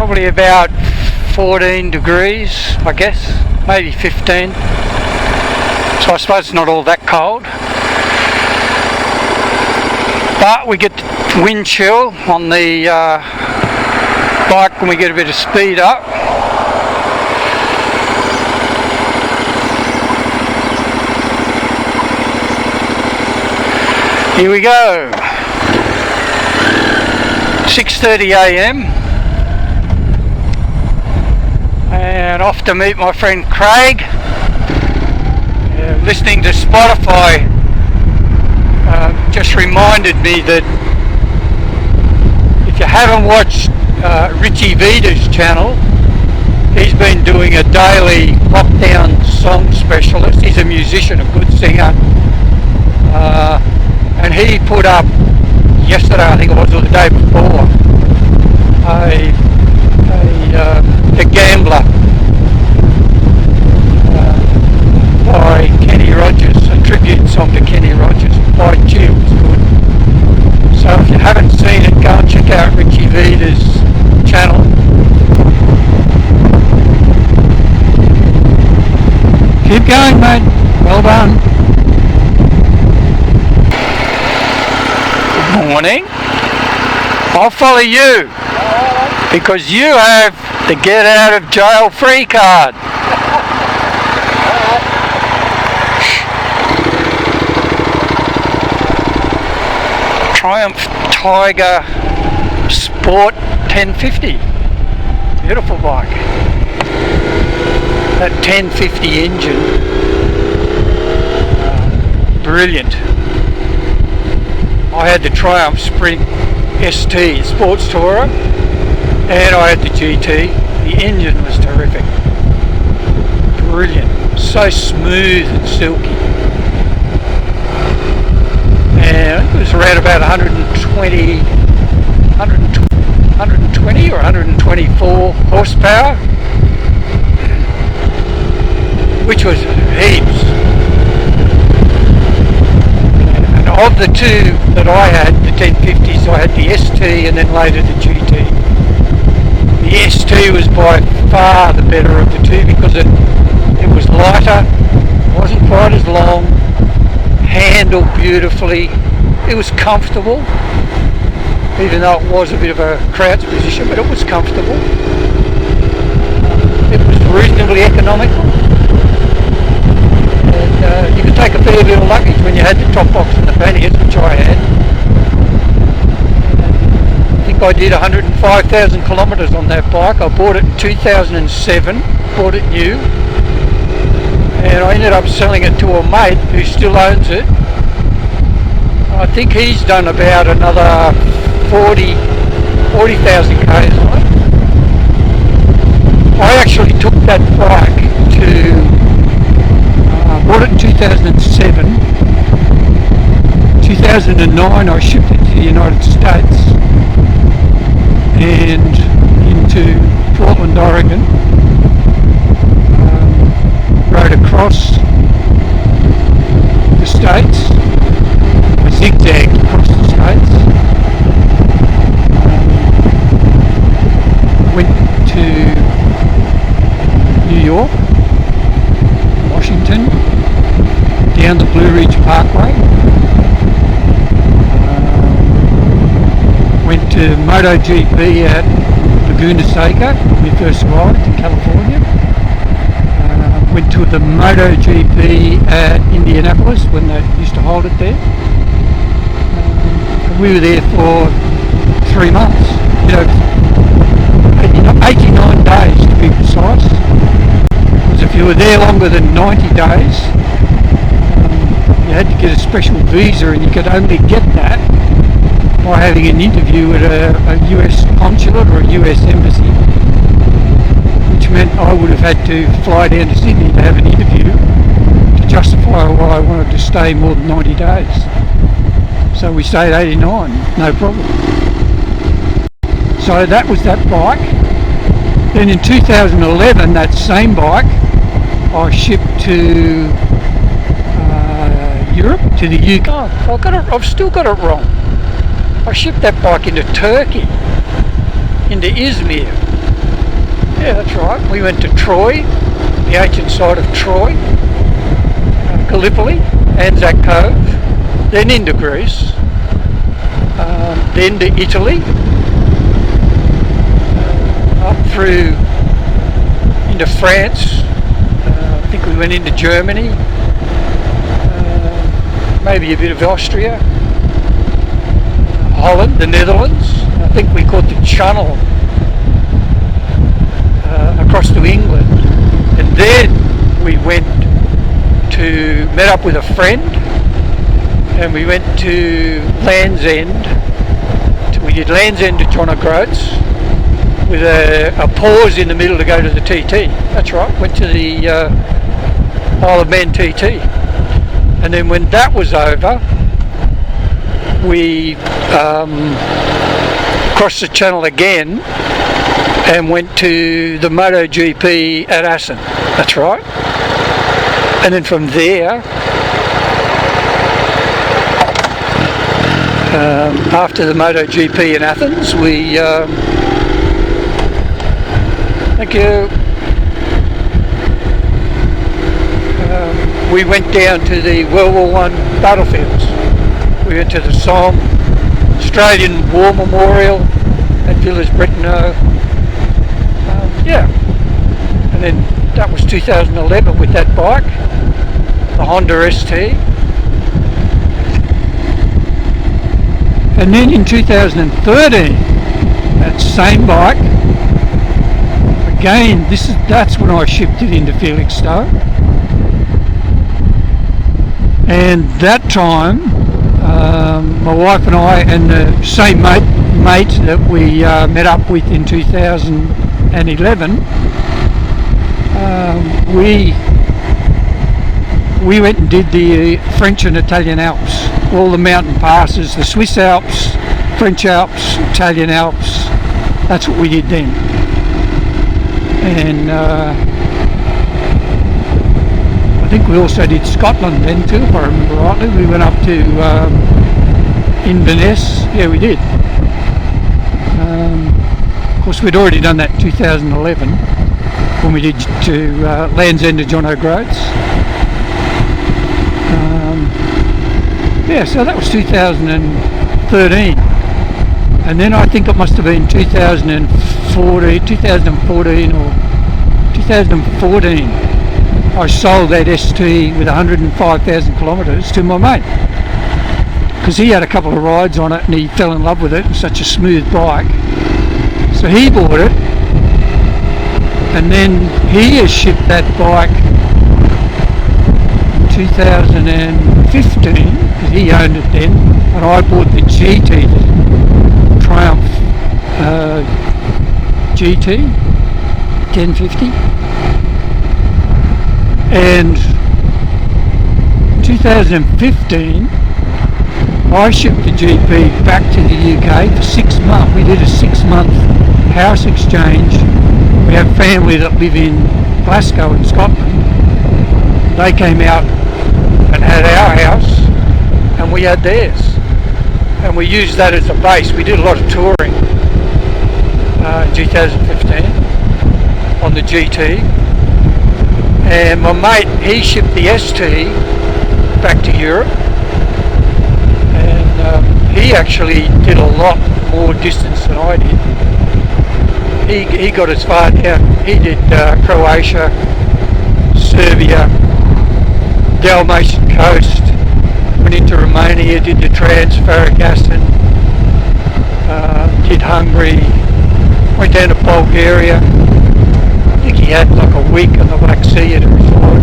probably about 14 degrees, I guess, maybe 15. So I suppose it's not all that cold. But we get wind chill on the bike when we get a bit of speed up. Here we go. 6:30 a.m. and off to meet my friend Craig. Listening to Spotify just reminded me that if you haven't watched Richie Vita's channel, he's been doing a daily lockdown song specialist. He's a musician, a good singer, and he put up yesterday, I think it was, or the day before, The Gambler by Kenny Rogers, a tribute song to Kenny Rogers. By G, it was good. So if you haven't seen it, go and check out Richie Vita's channel. Keep going, mate. Well done. Good morning. I'll follow you because you have the get out of jail free card. Triumph Tiger Sport 1050. Beautiful bike. That 1050 engine. Brilliant. I had the Triumph Sprint ST Sports Tourer and I had the GT. The engine was terrific. Brilliant. So smooth and silky. And it was around about 120 or 124 horsepower, which was heaps. And of the two that I had, the 1050s, I had the ST and then later the GT. The ST was by far the better of the two because it was lighter, wasn't quite as long, handled beautifully, it was comfortable, even though it was a bit of a crouch position, but it was comfortable. It was reasonably economical, and you could take a fair bit of luggage when you had the top box and the panniers, which I had. I think I did 105,000 kilometres on that bike. I bought it in 2007, bought it new, and I ended up selling it to a mate who still owns it. I think he's done about another 40,000 k's on it. I actually took that bike to, bought it in 2007. 2009 I shipped it to the United States and into Portland, Oregon. Rode across the States. I zigzagged across the States. Went to New York, Washington, down the Blue Ridge Parkway. Went to MotoGP at Laguna Seca when we first arrived in California. Went to the MotoGP at Indianapolis when they used to hold it there. We were there for 3 months. 89 days to be precise. Because if you were there longer than 90 days, you had to get a special visa, and you could only get that by having an interview at a US consulate or a US embassy, which meant I would have had to fly down to Sydney to have an interview to justify why I wanted to stay more than 90 days. So we stayed 89, no problem. So that was that bike. Then in 2011, that same bike I shipped to Europe, to the UK. Oh, I've still got it wrong. I shipped that bike into Turkey, into Izmir. Yeah, that's right. We went to Troy, the ancient site of Troy, Gallipoli, Anzac Cove, then into Greece, then to Italy, up through into France. I think we went into Germany, maybe a bit of Austria, Holland, the Netherlands. I think we caught the Channel across to England, and then we met up with a friend, and we went to Land's End. We did Land's End to John O'Groats with a pause in the middle to go to the TT. That's right, went to the Isle of Man TT, and then when that was over, we crossed the channel again and went to the MotoGP at Assen. That's right. And then from there, after the MotoGP in Athens, we thank you. We went down to the World War I battlefields. We went to the Somme, Australian War Memorial at Villers-Bretonneux. Yeah, and then that was 2011 with that bike, the Honda ST. And then in 2013, that same bike, again, that's when I shipped it into Felixstowe. And that time, my wife and I and the same mate that we met up with in 2011, we went and did the French and Italian Alps, all the mountain passes, the Swiss Alps, French Alps, Italian Alps. That's what we did then. And I think we also did Scotland then too, if I remember rightly. We went up to Inverness. Yeah, we did. Of course, we'd already done that in 2011 when we did to Land's End to John O'Groats. Yeah, so that was 2013. And then I think it must have been 2014 or 2014. I sold that ST with 105,000 kilometres to my mate, because he had a couple of rides on it and he fell in love with it. It was such a smooth bike, so he bought it, and then he has shipped that bike in 2015 because he owned it then, and I bought the GT, the Triumph GT 1050. And 2015, I shipped the GP back to the UK for 6 months. We did a 6-month house exchange. We have family that live in Glasgow in Scotland. They came out and had our house, and we had theirs. And we used that as a base. We did a lot of touring in 2015 on the GT. And my mate, he shipped the ST back to Europe, and he actually did a lot more distance than I did. He got as far down. He did Croatia, Serbia, Dalmatian coast, went into Romania, did the Trans-Faragasan, did Hungary, went down to Bulgaria. I think he had like a week on the Black Sea at a resort.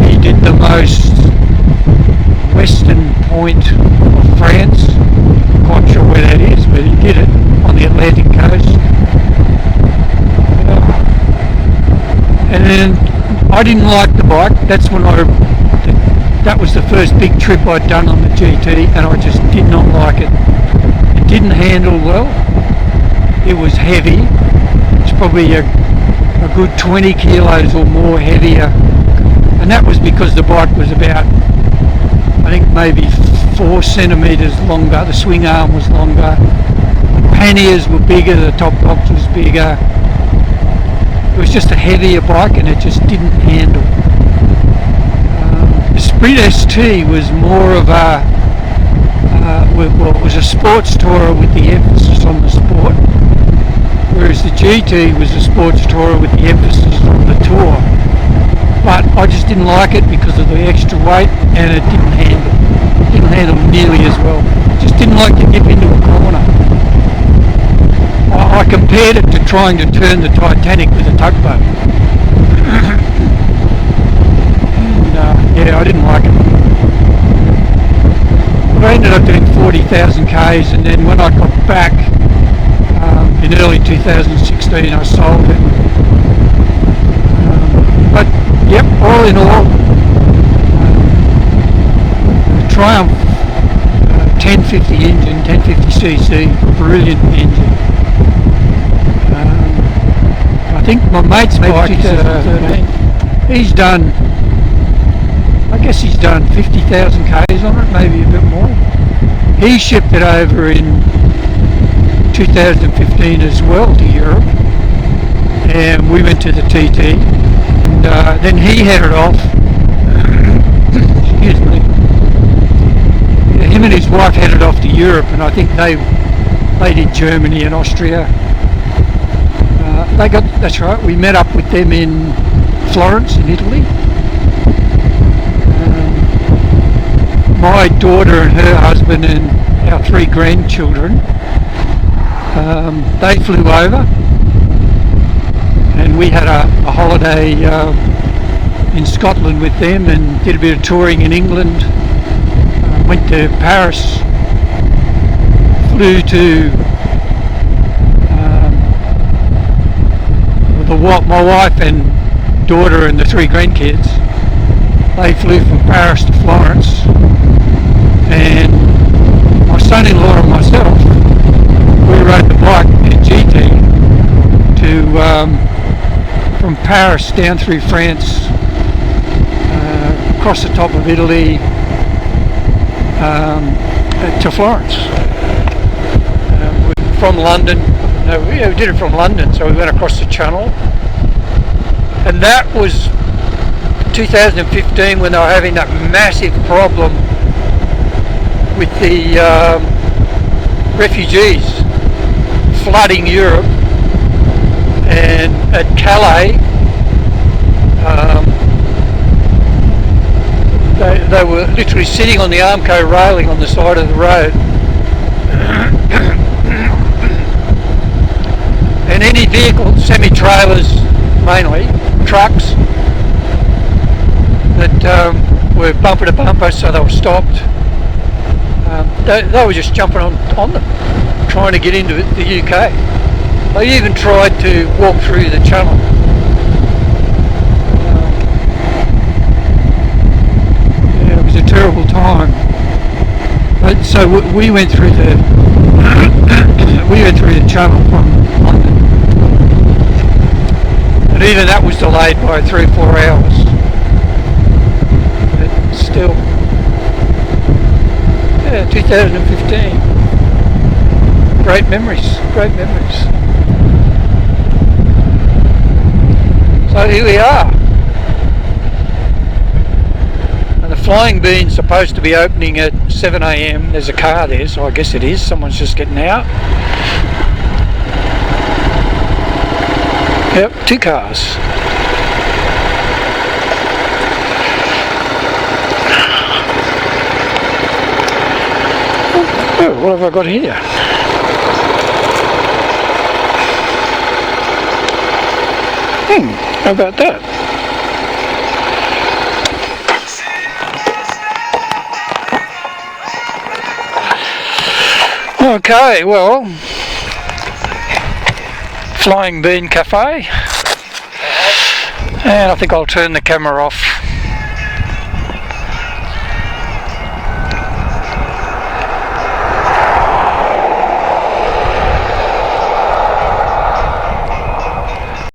He did the most western point of France. I'm quite sure where that is, but he did it on the Atlantic coast. And then I didn't like the bike. That's when that was the first big trip I'd done on the GT, and I just did not like it. It didn't handle well. It was heavy. It's probably a good 20 kilos or more heavier, and that was because the bike was about, I think maybe 4 centimetres longer. The swing arm was longer, the panniers were bigger, the top box was bigger. It was just a heavier bike and it just didn't handle. The Sprint ST was more of a, well, it was a sports tourer with the emphasis on the sport, whereas the GT was a sports tourer with the emphasis on the tour. But I just didn't like it because of the extra weight and it didn't handle. It didn't handle nearly as well. Just didn't like to dip into a corner. I compared it to trying to turn the Titanic with a tugboat. And, yeah, I didn't like it. But I ended up doing 40,000 Ks, and then when I got back in early 2016, I sold it. But yep, all in all, the Triumph 1050 engine, 1050cc, brilliant engine. I think my mate's bike, he's done, I guess he's done 50,000 Ks on it, maybe a bit more. He shipped it over in 2015 as well to Europe, and we went to the TT, and then he headed off, excuse me, him and his wife headed off to Europe, and I think they did Germany and Austria. That's right, we met up with them in Florence in Italy. My daughter and her husband and our 3 grandchildren, they flew over and we had a holiday in Scotland with them and did a bit of touring in England. Went to Paris, flew to my wife and daughter and the 3 grandkids. They flew from Paris to Florence, and my son-in-law and myself, we rode the bike in GT from Paris down through France, across the top of Italy, to Florence. From London, we did it from London, so we went across the Channel, and that was 2015 when they were having that massive problem with the refugees flooding Europe, and at Calais they were literally sitting on the Armco railing on the side of the road. And any vehicle, semi-trailers mainly, trucks, that were bumper to bumper, so they were stopped. They were just jumping on them, trying to get into the UK. They even tried to walk through the Channel. Yeah, it was a terrible time. But so we went through the Channel from London. But even that was delayed by 3 or 4 hours. But still, yeah, 2015. Great memories, great memories. So here we are. And the Flying Bean's supposed to be opening at 7 AM. There's a car there, so I guess it is. Someone's just getting out. Yep, 2 cars. Oh, what have I got here? How about that? Okay, well, Flying Bean Cafe, and I think I'll turn the camera off